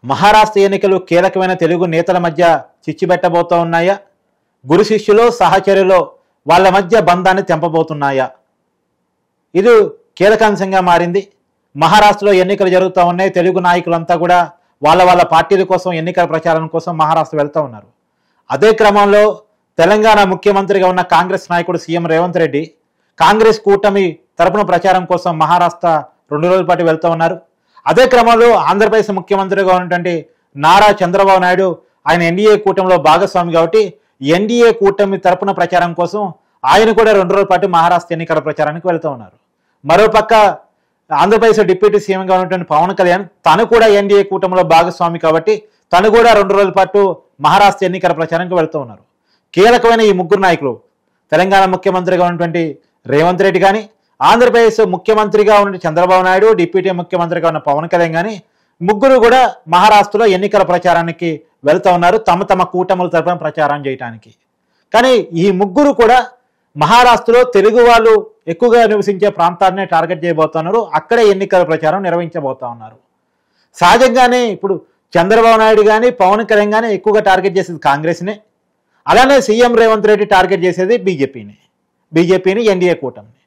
మహారాష్ట్ర ఎన్నికలు కీలకమైన తెలుగు నేతల మధ్య చిచ్చుబెట్టబోతూ ఉన్నాయా? గురు శిష్యులో సహచరులో వాళ్ళ మధ్య బంధాన్ని తెంపబోతున్నాయా? ఇది కీలకాంశంగా మారింది. మహారాష్ట్రలో ఎన్నికలు జరుగుతూ ఉన్నాయి. తెలుగు నాయకులంతా కూడా వాళ్ళ పార్టీల కోసం ఎన్నికల ప్రచారం కోసం మహారాష్ట్ర వెళ్తూ ఉన్నారు. అదే క్రమంలో తెలంగాణ ముఖ్యమంత్రిగా ఉన్న కాంగ్రెస్ నాయకుడు సీఎం రేవంత్ రెడ్డి కాంగ్రెస్ కూటమి తరపున ప్రచారం కోసం మహారాష్ట్ర 2 రోజుల పాటు వెళ్తూ ఉన్నారు. అదే క్రమంలో ఆంధ్రప్రదేశ్ ముఖ్యమంత్రిగా ఉన్నటువంటి నారా చంద్రబాబు నాయుడు ఆయన ఎన్డీఏ కూటమిలో భాగస్వామి కాబట్టి ఎన్డీఏ కూటమి తరపున ప్రచారం కోసం ఆయన కూడా 2 రోజుల పాటు మహారాష్ట్ర ఎన్నికల ప్రచారానికి వెళ్తూ ఉన్నారు. మరోపక్క ఆంధ్రప్రదేశ్ డిప్యూటీ సీఎంగా ఉన్నటువంటి పవన్ కళ్యాణ్ తను కూడా ఎన్డీఏ కూటమిలో భాగస్వామి కాబట్టి తను కూడా 2 రోజుల పాటు మహారాష్ట్ర ఎన్నికల ప్రచారానికి వెళ్తూ ఉన్నారు. కీలకమైన ఈ ముగ్గురు నాయకులు తెలంగాణ ముఖ్యమంత్రిగా ఉన్నటువంటి రేవంత్ రెడ్డి కానీ, ఆంధ్రప్రదేశ్ ముఖ్యమంత్రిగా ఉన్న చంద్రబాబు నాయుడు, డిప్యూటీ ముఖ్యమంత్రిగా ఉన్న పవన్ కళ్యాణ్ కానీ ముగ్గురు కూడా మహారాష్ట్రలో ఎన్నికల ప్రచారానికి వెళ్తూ ఉన్నారు తమ కూటముల తరపున ప్రచారం చేయడానికి. కానీ ఈ ముగ్గురు కూడా మహారాష్ట్రలో తెలుగు వాళ్ళు ఎక్కువగా నివసించే ప్రాంతాన్ని టార్గెట్ చేయబోతున్నారు. అక్కడే ఎన్నికల ప్రచారం నిర్వహించబోతా ఉన్నారు. సహజంగానే ఇప్పుడు చంద్రబాబు నాయుడు కానీ పవన్ కళ్యాణ్ కానీ ఎక్కువగా టార్గెట్ చేసేది కాంగ్రెస్నే. అలానే సీఎం రేవంత్ రెడ్డి టార్గెట్ చేసేది బీజేపీని ఎన్డీఏ కూటమిని.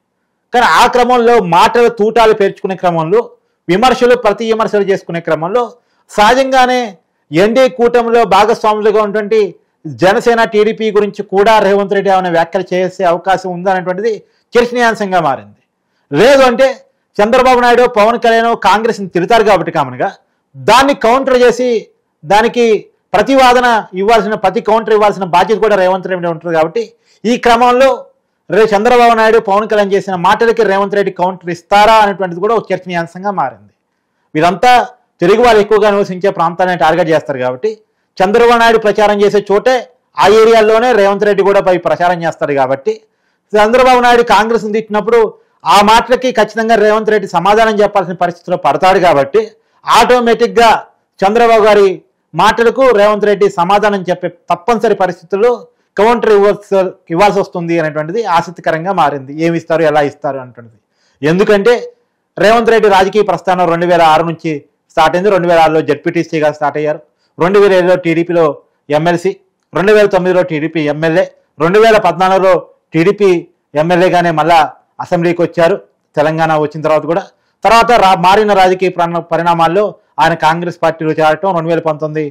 కానీ ఆ క్రమంలో మాటలు తూటాలు పేర్చుకునే క్రమంలో విమర్శలు ప్రతి విమర్శలు చేసుకునే క్రమంలో సహజంగానే ఎన్డీఏ కూటమిలో భాగస్వాములుగా ఉన్నటువంటి జనసేన టీడీపీ గురించి కూడా రేవంత్ రెడ్డి ఏమైనా వ్యాఖ్యలు చేసే అవకాశం ఉందనేటువంటిది చర్చనీయాంశంగా మారింది. లేదు అంటే చంద్రబాబు నాయుడు పవన్ కళ్యాణ్ కాంగ్రెస్ని తిడతారు కాబట్టి కామన్గా దాన్ని కౌంటర్ చేసి దానికి ప్రతివాదన ఇవ్వాల్సిన కౌంటర్ ఇవ్వాల్సిన బాధ్యత కూడా రేవంత్ రెడ్డి ఉంటుంది. కాబట్టి ఈ క్రమంలో చంద్రబాబు నాయుడు పవన్ కళ్యాణ్ చేసిన మాటలకి రేవంత్ రెడ్డి కౌంటర్ ఇస్తారా అనేటువంటిది కూడా ఒక చర్చనీయాంశంగా మారింది. వీరంతా తెలుగు వాళ్ళు ఎక్కువగా నివసించే ప్రాంతాన్ని టార్గెట్ చేస్తారు కాబట్టి చంద్రబాబు నాయుడు ప్రచారం చేసే చోటే ఆ ఏరియాల్లోనే రేవంత్ రెడ్డి కూడా పై ప్రచారం చేస్తారు కాబట్టి చంద్రబాబు నాయుడు కాంగ్రెస్ని తిట్టినప్పుడు ఆ మాటలకి ఖచ్చితంగా రేవంత్ రెడ్డి సమాధానం చెప్పాల్సిన పరిస్థితిలో పడతాడు కాబట్టి ఆటోమేటిక్గా చంద్రబాబు గారి మాటలకు రేవంత్ రెడ్డి సమాధానం చెప్పే తప్పనిసరి పరిస్థితుల్లో కౌంటర్ ఇవ్వాల్సి వస్తుంది అనేటువంటిది ఆసక్తికరంగా మారింది. ఏమి ఇస్తారు, ఎలా ఇస్తారు అనేటువంటిది. ఎందుకంటే రేవంత్ రెడ్డి రాజకీయ ప్రస్థానం 2006 నుంచి స్టార్ట్ అయింది. 2006లో జడ్పీటీసీగా స్టార్ట్ అయ్యారు. 2007లో టీడీపీలో ఎమ్మెల్సీ, 2009లో టీడీపీ ఎమ్మెల్యే, 2014లో టీడీపీ ఎమ్మెల్యేగానే మళ్ళా అసెంబ్లీకి వచ్చారు తెలంగాణ వచ్చిన తర్వాత మారిన రాజకీయ పరిణామాల్లో ఆయన కాంగ్రెస్ పార్టీలో చేరటం, 2019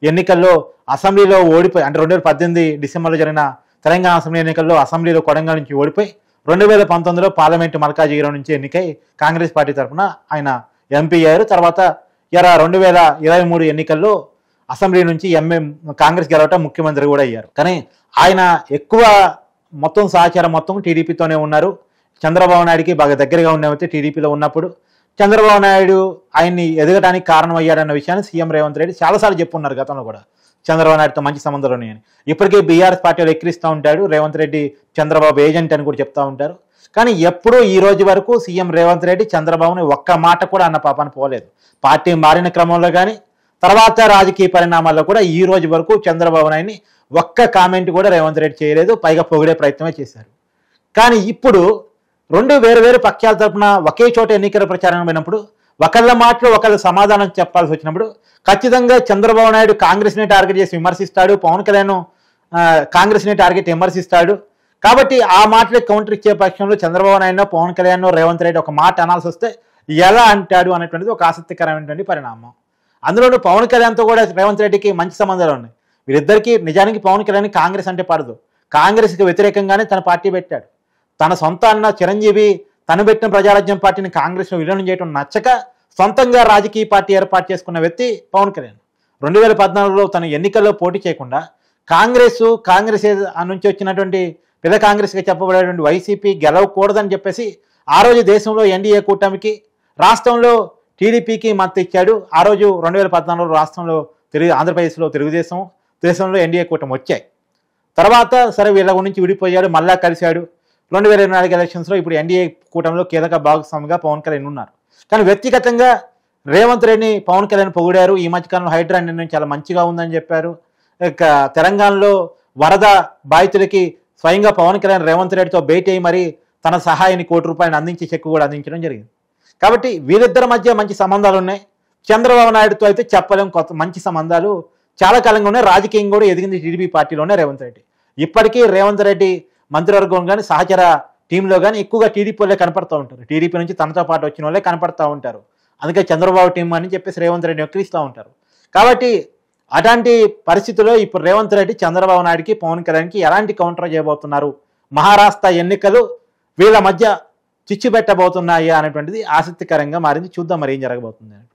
ఎన్నికల్లో అసెంబ్లీలో ఓడిపోయి అంటే 2018 డిసెంబర్లో జరిగిన తెలంగాణ అసెంబ్లీ ఎన్నికల్లో అసెంబ్లీలో కొడంగల్ నుంచి ఓడిపోయి 2019లో పార్లమెంటు మల్కాజిగిరి నుంచి ఎన్నికై కాంగ్రెస్ పార్టీ తరఫున ఆయన ఎంపీ అయ్యారు. తర్వాత 2023 ఎన్నికల్లో అసెంబ్లీ నుంచి కాంగ్రెస్ గెలవటం ముఖ్యమంత్రి కూడా అయ్యారు. కానీ ఆయన ఎక్కువ మొత్తం సహచారం మొత్తం టీడీపీతోనే ఉన్నారు. చంద్రబాబు నాయుడికి బాగా దగ్గరగా ఉండేవైతే టీడీపీలో ఉన్నప్పుడు చంద్రబాబు నాయుడు ఆయన్ని ఎదగడానికి కారణం అయ్యాడన్న విషయాన్ని సీఎం రేవంత్ రెడ్డి చాలాసార్లు చెప్పున్నారు గతంలో కూడా చంద్రబాబు నాయుడుతో మంచి సంబంధాలు ఉన్నాయని. ఇప్పటికే బీఆర్ఎస్ పార్టీలో ఎక్కిరిస్తూ ఉంటాడు రేవంత్ రెడ్డి, చంద్రబాబు ఏజెంట్ అని కూడా చెప్తా ఉంటారు. కానీ ఎప్పుడూ ఈ రోజు వరకు సీఎం రేవంత్ రెడ్డి చంద్రబాబుని ఒక్క మాట కూడా అన్న పాపాన్ని పోలేదు. పార్టీ మారిన క్రమంలో కానీ తర్వాత రాజకీయ పరిణామాల్లో కూడా ఈ రోజు వరకు చంద్రబాబు నాయుడిని ఒక్క కామెంట్ కూడా రేవంత్ రెడ్డి చేయలేదు. పైగా పొగిడే ప్రయత్నమే చేశారు. కానీ ఇప్పుడు 2 వేరు పక్షాల తరపున ఒకే చోట ఎన్నికల ప్రచారం పోయినప్పుడు ఒకళ్ళ మాటలు ఒకళ్ళ సమాధానం చెప్పాల్సి వచ్చినప్పుడు ఖచ్చితంగా చంద్రబాబు నాయుడు కాంగ్రెస్ని టార్గెట్ చేసి విమర్శిస్తాడు, పవన్ కళ్యాణ్ కాంగ్రెస్ని టార్గెట్ విమర్శిస్తాడు. కాబట్టి ఆ మాటలకు కౌంటర్ ఇచ్చే పక్షంలో చంద్రబాబు నాయుడు, పవన్ కళ్యాణ్, రేవంత్ రెడ్డి ఒక మాట అనాల్సి వస్తే ఎలా అంటాడు అనేటువంటిది ఒక ఆసక్తికరమైనటువంటి పరిణామం. అందులోనూ పవన్ కళ్యాణ్తో కూడా రేవంత్ రెడ్డికి మంచి సంబంధాలు ఉన్నాయి. వీరిద్దరికీ నిజానికి పవన్ కళ్యాణ్ కాంగ్రెస్ అంటే పడదు. కాంగ్రెస్కి వ్యతిరేకంగానే తన పార్టీ పెట్టాడు. తన సొంత అన్న చిరంజీవి తను పెట్టిన ప్రజారాజ్యం పార్టీని కాంగ్రెస్లో విలీనం చేయడం నచ్చక సొంతంగా రాజకీయ పార్టీ ఏర్పాటు చేసుకున్న వ్యక్తి పవన్ కళ్యాణ్. 2014లో తన ఎన్నికల్లో పోటీ చేయకుండా కాంగ్రెస్ నుంచి వచ్చినటువంటి పెద్ద కాంగ్రెస్గా చెప్పబడేటువంటి వైసీపీ గెలవకూడదని చెప్పేసి ఆ రోజు దేశంలో ఎన్డీఏ కూటమికి, రాష్ట్రంలో టీడీపీకి మద్దతు ఇచ్చాడు. ఆ రోజు 2014లో రాష్ట్రంలో ఆంధ్రప్రదేశ్లో తెలుగుదేశం, దేశంలో ఎన్డీఏ కూటమి వచ్చాయి. తర్వాత సరే వీళ్ళ గురించి విడిపోయాడు, మళ్ళా కలిశాడు. 2024 ఎలక్షన్స్లో ఇప్పుడు ఎన్డీఏ కూటమిలో కీలక భాగస్వామిగా పవన్ కళ్యాణ్ ఉన్నారు. కానీ వ్యక్తిగతంగా రేవంత్ రెడ్డిని పవన్ కళ్యాణ్ పొగిడారు. ఈ మధ్యకాలంలో హైడ్రా నిర్ణయం చాలా మంచిగా ఉందని చెప్పారు. తెలంగాణలో వరద బాధితులకి స్వయంగా పవన్ కళ్యాణ్ రేవంత్ రెడ్డితో భేటీ అయ్యి మరి తన సహాయాన్ని ₹1 కోటి అందించి చెక్కు కూడా అందించడం జరిగింది. కాబట్టి వీరిద్దరి మధ్య మంచి సంబంధాలు ఉన్నాయి. చంద్రబాబు నాయుడుతో అయితే చెప్పలేం, కొత్త మంచి సంబంధాలు చాలా కాలంగా ఉన్నాయి. రాజకీయం కూడా ఎదిగింది టీడీపీ పార్టీలోనే రేవంత్ రెడ్డి. ఇప్పటికీ రేవంత్ రెడ్డి మంత్రివర్గం కానీ సహచర టీంలో కానీ ఎక్కువగా టీడీపీ వాళ్ళే కనపడతా ఉంటారు. టీడీపీ నుంచి తనతో పాటు వచ్చిన వాళ్ళే కనపడతా ఉంటారు. అందుకే చంద్రబాబు టీం అని చెప్పేసి రేవంత్ రెడ్డి ఎక్కిరిస్తూ ఉంటారు. కాబట్టి అట్లాంటి పరిస్థితుల్లో ఇప్పుడు రేవంత్ రెడ్డి చంద్రబాబు నాయుడుకి పవన్ కళ్యాణ్కి ఎలాంటి కౌంటర్ చేయబోతున్నారు, మహారాష్ట్ర ఎన్నికలు వీళ్ళ మధ్య చిచ్చు పెట్టబోతున్నాయా అనేటువంటిది ఆసక్తికరంగా మారింది. చూద్దాం మరి ఏం జరగబోతుంది.